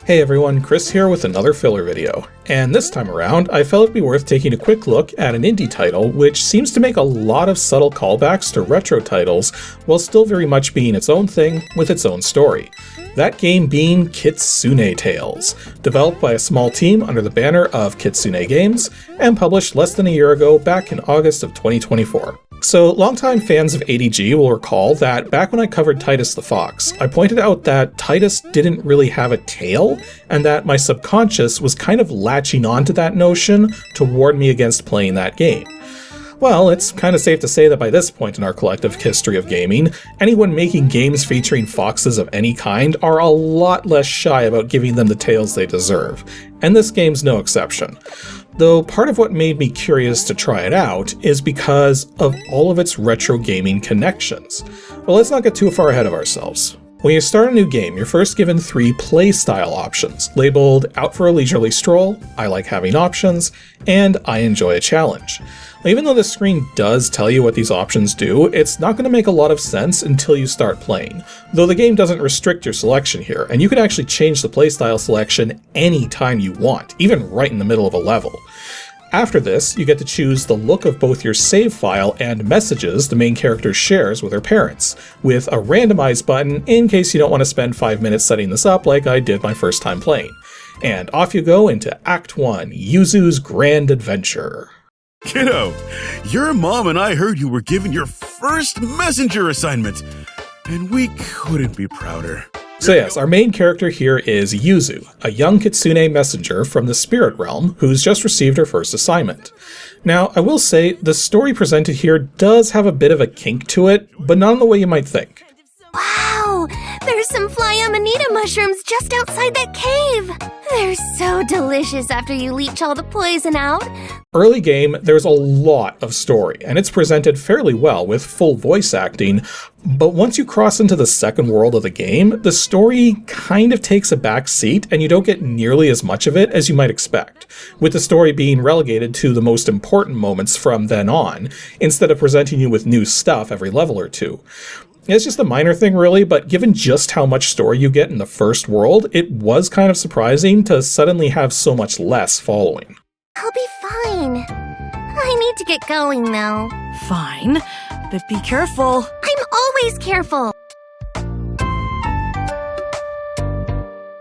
Hey everyone, Chris here with another filler video, and this time around I felt it'd be worth taking a quick look at an indie title which seems to make a lot of subtle callbacks to retro titles while still very much being its own thing with its own story. That game being Kitsune Tails, developed by a small team under the banner of Kitsune Games, and published less than a year ago back in August of 2024. So, longtime fans of ADG will recall that back when I covered Titus the Fox, I pointed out that Titus didn't really have a tail, and that my subconscious was kind of latching onto that notion to warn me against playing that game. Well, it's kind of safe to say that by this point in our collective history of gaming, anyone making games featuring foxes of any kind are a lot less shy about giving them the tails they deserve, and this game's no exception. Though part of what made me curious to try it out is because of all of its retro gaming connections. But let's not get too far ahead of ourselves. When you start a new game, you're first given 3 playstyle options, labeled Out for a Leisurely Stroll, I Like Having Options, and I Enjoy a Challenge. Even though the screen does tell you what these options do, it's not going to make a lot of sense until you start playing, though the game doesn't restrict your selection here, and you can actually change the playstyle selection anytime you want, even right in the middle of a level. After this, you get to choose the look of both your save file and messages the main character shares with her parents, with a randomize button in case you don't want to spend 5 minutes setting this up like I did my first time playing. And off you go into Act 1, Yuzu's Grand Adventure. Kiddo, your mom and I heard you were given your first messenger assignment, and we couldn't be prouder. So yes, our main character here is Yuzu, a young Kitsune messenger from the spirit realm who's just received her first assignment. Now, I will say, the story presented here does have a bit of a kink to it, but not in the way you might think. Wow! There's some fly amanita mushrooms just outside that cave! They're so delicious after you leach all the poison out. Early game, there's a lot of story, and it's presented fairly well with full voice acting, but once you cross into the second world of the game, the story kind of takes a back seat and you don't get nearly as much of it as you might expect, with the story being relegated to the most important moments from then on, instead of presenting you with new stuff every level or two. It's just a minor thing really, but given just how much story you get in the first world, it was kind of surprising to suddenly have so much less following. I'll be fine. I need to get going though. Fine, but be careful. I'm always careful.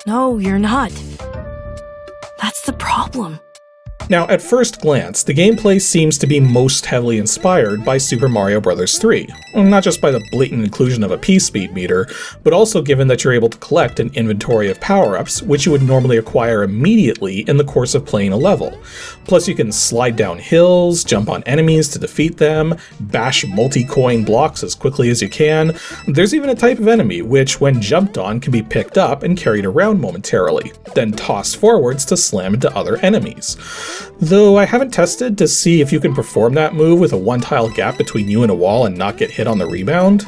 No, you're not. That's the problem. Now, at first glance, the gameplay seems to be most heavily inspired by Super Mario Bros. 3. Not just by the blatant inclusion of a P-speed meter, but also given that you're able to collect an inventory of power-ups, which you would normally acquire immediately in the course of playing a level. Plus you can slide down hills, jump on enemies to defeat them, bash multi-coin blocks as quickly as you can. There's even a type of enemy which, when jumped on, can be picked up and carried around momentarily, then tossed forwards to slam into other enemies. Though I haven't tested to see if you can perform that move with a one-tile gap between you and a wall and not get hit on the rebound.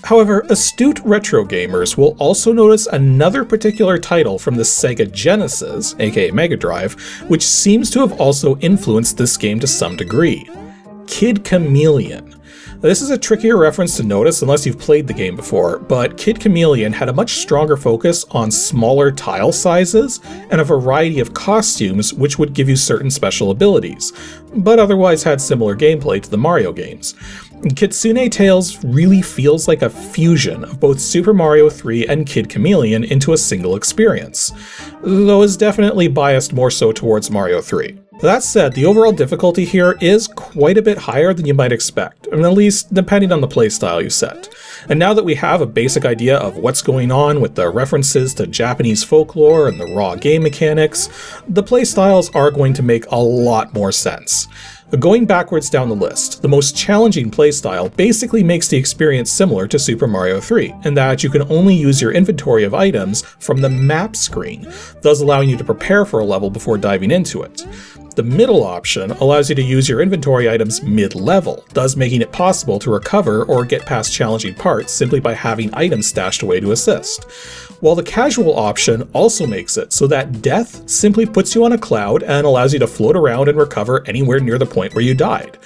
However, astute retro gamers will also notice another particular title from the Sega Genesis, aka Mega Drive, which seems to have also influenced this game to some degree. Kid Chameleon. This is a trickier reference to notice unless you've played the game before, but Kid Chameleon had a much stronger focus on smaller tile sizes and a variety of costumes which would give you certain special abilities, but otherwise had similar gameplay to the Mario games. Kitsune Tails really feels like a fusion of both Super Mario 3 and Kid Chameleon into a single experience, though is definitely biased more so towards Mario 3. That said, the overall difficulty here is quite a bit higher than you might expect, at least depending on the playstyle you set. And now that we have a basic idea of what's going on with the references to Japanese folklore and the raw game mechanics, the playstyles are going to make a lot more sense. Going backwards down the list, the most challenging playstyle basically makes the experience similar to Super Mario 3, in that you can only use your inventory of items from the map screen, thus allowing you to prepare for a level before diving into it. The middle option allows you to use your inventory items mid-level, thus making it possible to recover or get past challenging parts simply by having items stashed away to assist. While the casual option also makes it so that death simply puts you on a cloud and allows you to float around and recover anywhere near the point where you died.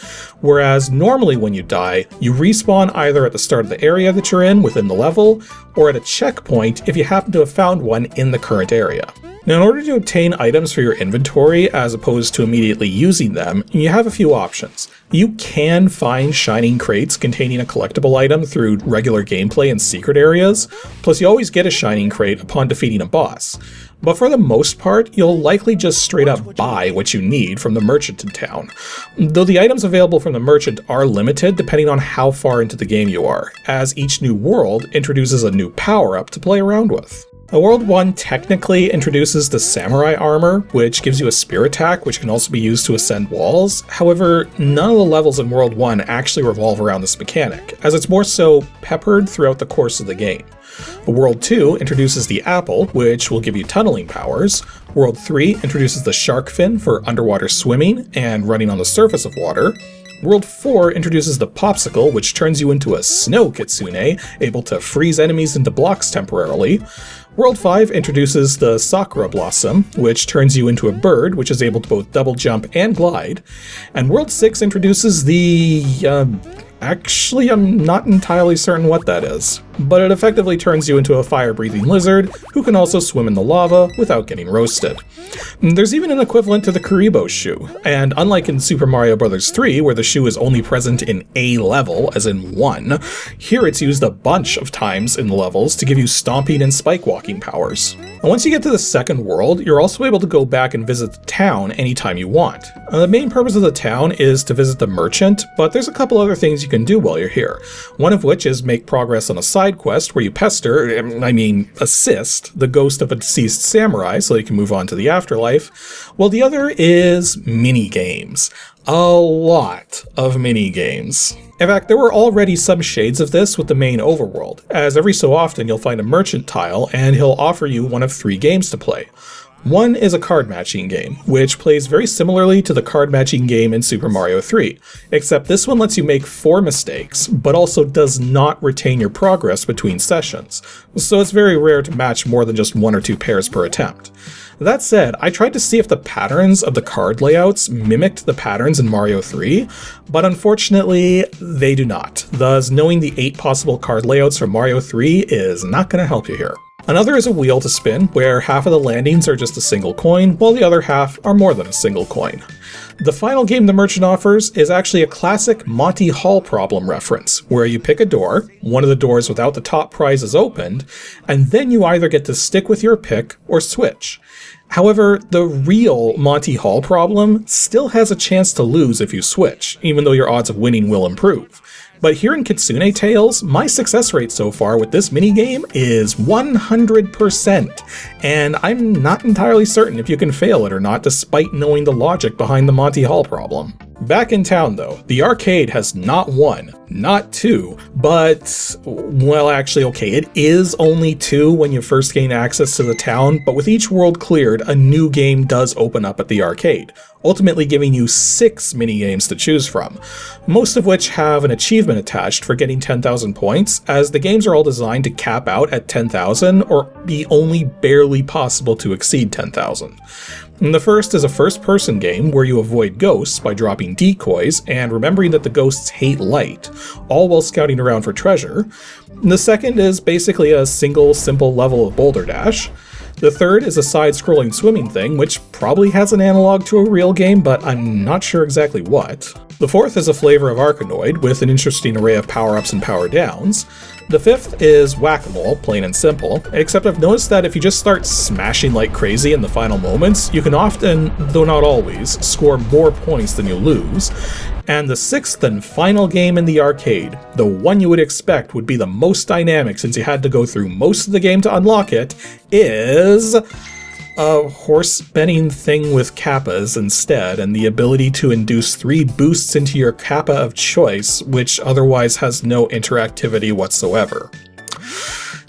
Whereas normally when you die, you respawn either at the start of the area that you're in within the level, or at a checkpoint if you happen to have found one in the current area. Now, in order to obtain items for your inventory as opposed to immediately using them, you have a few options. You can find shining crates containing a collectible item through regular gameplay and secret areas, plus you always get a shining crate upon defeating a boss. But for the most part, you'll likely just straight up buy what you need from the merchant in town, though the items available from the merchant are limited depending on how far into the game you are, as each new world introduces a new power-up to play around with. World 1 technically introduces the samurai armor, which gives you a spear attack which can also be used to ascend walls. However, none of the levels in World 1 actually revolve around this mechanic, as it's more so peppered throughout the course of the game. World 2 introduces the apple, which will give you tunneling powers. World 3 introduces the shark fin for underwater swimming and running on the surface of water. World 4 introduces the popsicle, which turns you into a snow kitsune, able to freeze enemies into blocks temporarily. World 5 introduces the Sakura Blossom, which turns you into a bird, which is able to both double jump and glide. And World 6 introduces the... actually, I'm not entirely certain what that is, but it effectively turns you into a fire-breathing lizard who can also swim in the lava without getting roasted. There's even an equivalent to the Kuribo shoe, and unlike in Super Mario Bros. 3, where the shoe is only present in a level, as in 1, here it's used a bunch of times in the levels to give you stomping and spike walking powers. And once you get to the second world, you're also able to go back and visit the town anytime you want. The main purpose of the town is to visit the merchant, but there's a couple other things you can do while you're here. One of which is make progress on a side quest where you assist the ghost of a deceased samurai so you can move on to the afterlife, while the other is mini-games. A lot of mini-games. In fact, there were already some shades of this with the main overworld, as every so often you'll find a merchant tile and he'll offer you one of 3 games to play. One is a card matching game, which plays very similarly to the card matching game in Super Mario 3, except this one lets you make 4 mistakes, but also does not retain your progress between sessions, so it's very rare to match more than just 1 or 2 pairs per attempt. That said, I tried to see if the patterns of the card layouts mimicked the patterns in Mario 3, but unfortunately, they do not. Thus, knowing the 8 possible card layouts from Mario 3 is not going to help you here. Another is a wheel to spin, where half of the landings are just a single coin, while the other half are more than a single coin. The final game the merchant offers is actually a classic Monty Hall problem reference, where you pick a door, one of the doors without the top prize is opened, and then you either get to stick with your pick or switch. However, the real Monty Hall problem still has a chance to lose if you switch, even though your odds of winning will improve. But here in Kitsune Tails, my success rate so far with this minigame is 100%, and I'm not entirely certain if you can fail it or not despite knowing the logic behind the Monty Hall problem. Back in town though, the arcade has not 1, not 2, but, well actually okay, it is only 2 when you first gain access to the town, but with each world cleared, a new game does open up at the arcade, ultimately giving you 6 minigames to choose from, most of which have an achievement attached for getting 10,000 points, as the games are all designed to cap out at 10,000 or be only barely possible to exceed 10,000. The first is a first-person game where you avoid ghosts by dropping decoys and remembering that the ghosts hate light, all while scouting around for treasure. The second is basically a single, simple level of Boulder Dash. The third is a side-scrolling swimming thing, which probably has an analog to a real game, but I'm not sure exactly what. The fourth is a flavor of Arkanoid, with an interesting array of power-ups and power-downs. The fifth is Whack-A-Mole, plain and simple, except I've noticed that if you just start smashing like crazy in the final moments, you can often, though not always, score more points than you lose. And the sixth and final game in the arcade, the one you would expect would be the most dynamic since you had to go through most of the game to unlock it, is a horse betting thing with kappas instead, and the ability to induce 3 boosts into your kappa of choice, which otherwise has no interactivity whatsoever.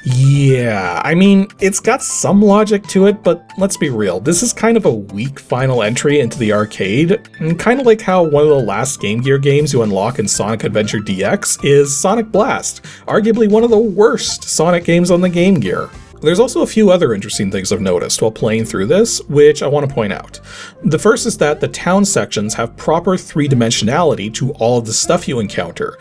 Yeah, I mean, it's got some logic to it, but let's be real, this is kind of a weak final entry into the arcade, and kind of like how one of the last Game Gear games you unlock in Sonic Adventure DX is Sonic Blast, arguably one of the worst Sonic games on the Game Gear. There's also a few other interesting things I've noticed while playing through this, which I want to point out. The first is that the town sections have proper three-dimensionality to all of the stuff you encounter,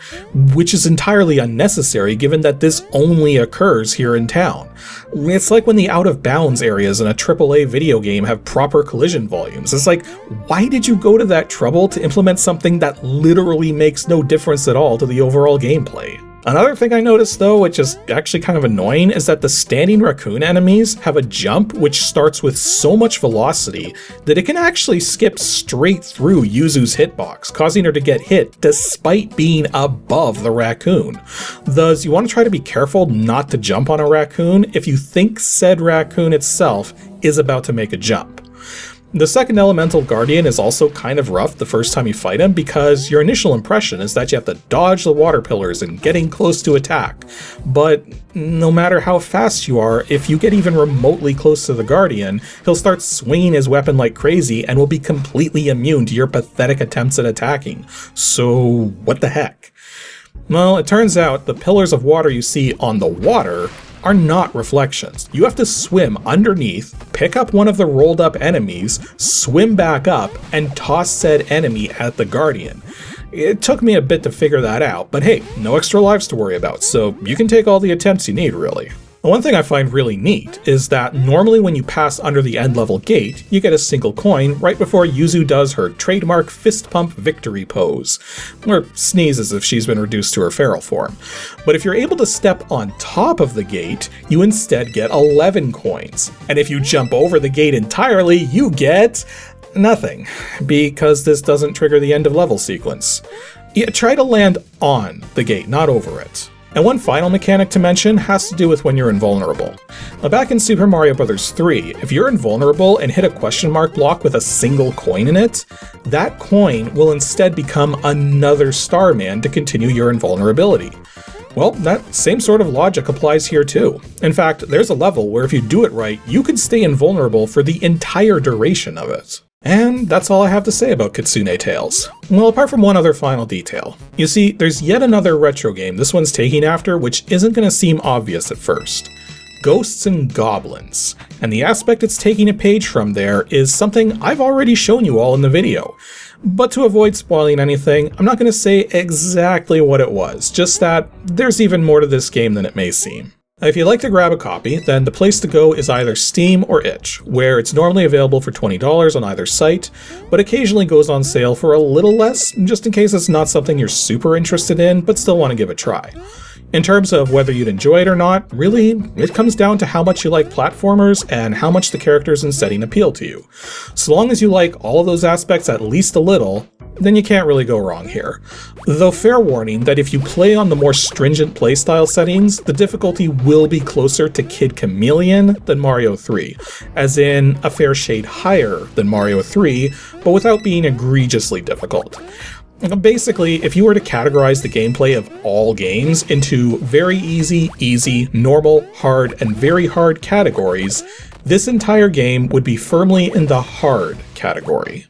which is entirely unnecessary given that this only occurs here in town. It's like when the out-of-bounds areas in a AAA video game have proper collision volumes. It's like, why did you go to that trouble to implement something that literally makes no difference at all to the overall gameplay? Another thing I noticed though, which is actually kind of annoying, is that the standing raccoon enemies have a jump which starts with so much velocity that it can actually skip straight through Yuzu's hitbox, causing her to get hit despite being above the raccoon. Thus, you want to try to be careful not to jump on a raccoon if you think said raccoon itself is about to make a jump. The second elemental guardian is also kind of rough the first time you fight him because your initial impression is that you have to dodge the water pillars and getting close to attack. But no matter how fast you are, if you get even remotely close to the guardian, he'll start swinging his weapon like crazy and will be completely immune to your pathetic attempts at attacking. So what the heck? Well, it turns out the pillars of water you see on the water are not reflections. You have to swim underneath, pick up one of the rolled up enemies, swim back up, and toss said enemy at the guardian. It took me a bit to figure that out, but hey, no extra lives to worry about, so you can take all the attempts you need, really. One thing I find really neat is that normally when you pass under the end level gate, you get a single coin right before Yuzu does her trademark fist pump victory pose, or sneezes if she's been reduced to her feral form. But if you're able to step on top of the gate, you instead get 11 coins. And if you jump over the gate entirely, you get nothing, because this doesn't trigger the end of level sequence. Yeah, try to land on the gate, not over it. And one final mechanic to mention has to do with when you're invulnerable. Now back in Super Mario Bros. 3, if you're invulnerable and hit a question mark block with a single coin in it, that coin will instead become another Starman to continue your invulnerability. Well, that same sort of logic applies here too. In fact, there's a level where if you do it right, you could stay invulnerable for the entire duration of it. And that's all I have to say about Kitsune Tails. Well, apart from one other final detail. You see, there's yet another retro game this one's taking after which isn't going to seem obvious at first. Ghosts and Goblins. And the aspect it's taking a page from there is something I've already shown you all in the video. But to avoid spoiling anything, I'm not going to say exactly what it was, just that there's even more to this game than it may seem. If you'd like to grab a copy, then the place to go is either Steam or itch, where it's normally available for $20 on either site, but occasionally goes on sale for a little less, just in case it's not something you're super interested in, but still want to give a try. In terms of whether you'd enjoy it or not, really, it comes down to how much you like platformers and how much the characters and setting appeal to you. So long as you like all of those aspects at least a little, then you can't really go wrong here. Though fair warning that if you play on the more stringent playstyle settings, the difficulty will be closer to Kid Chameleon than Mario 3, as in a fair shade higher than Mario 3, but without being egregiously difficult. Basically, if you were to categorize the gameplay of all games into very easy, normal, hard, and very hard categories, this entire game would be firmly in the hard category.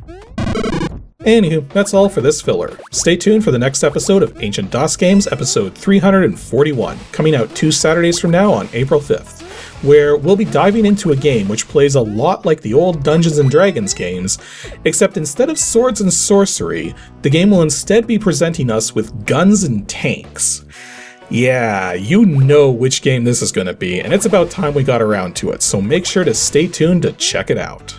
Anywho, that's all for this filler. Stay tuned for the next episode of Ancient DOS Games, episode 341, coming out 2 Saturdays from now on April 5th, where we'll be diving into a game which plays a lot like the old Dungeons & Dragons games, except instead of swords and sorcery, the game will instead be presenting us with guns and tanks. Yeah, you know which game this is going to be, and it's about time we got around to it, so make sure to stay tuned to check it out.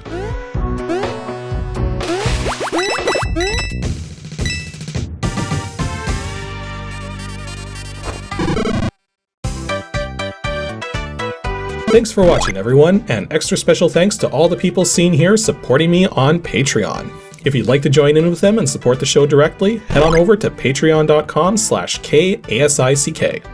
Thanks for watching, everyone, and extra special thanks to all the people seen here supporting me on Patreon. If you'd like to join in with them and support the show directly, head on over to patreon.com/KASICK.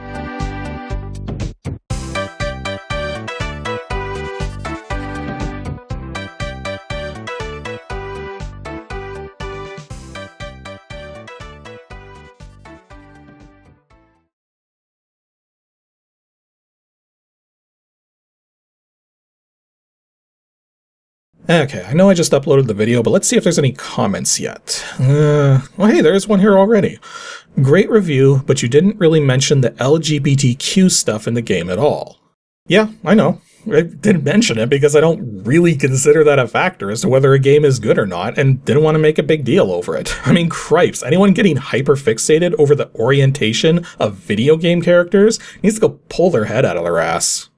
Okay, I know I just uploaded the video, but let's see if there's any comments yet. Well, hey, there's one here already. Great review, but you didn't really mention the LGBTQ stuff in the game at all. Yeah, I know. I didn't mention it because I don't really consider that a factor as to whether a game is good or not, and didn't want to make a big deal over it. I mean, cripes, anyone getting hyper-fixated over the orientation of video game characters needs to go pull their head out of their ass.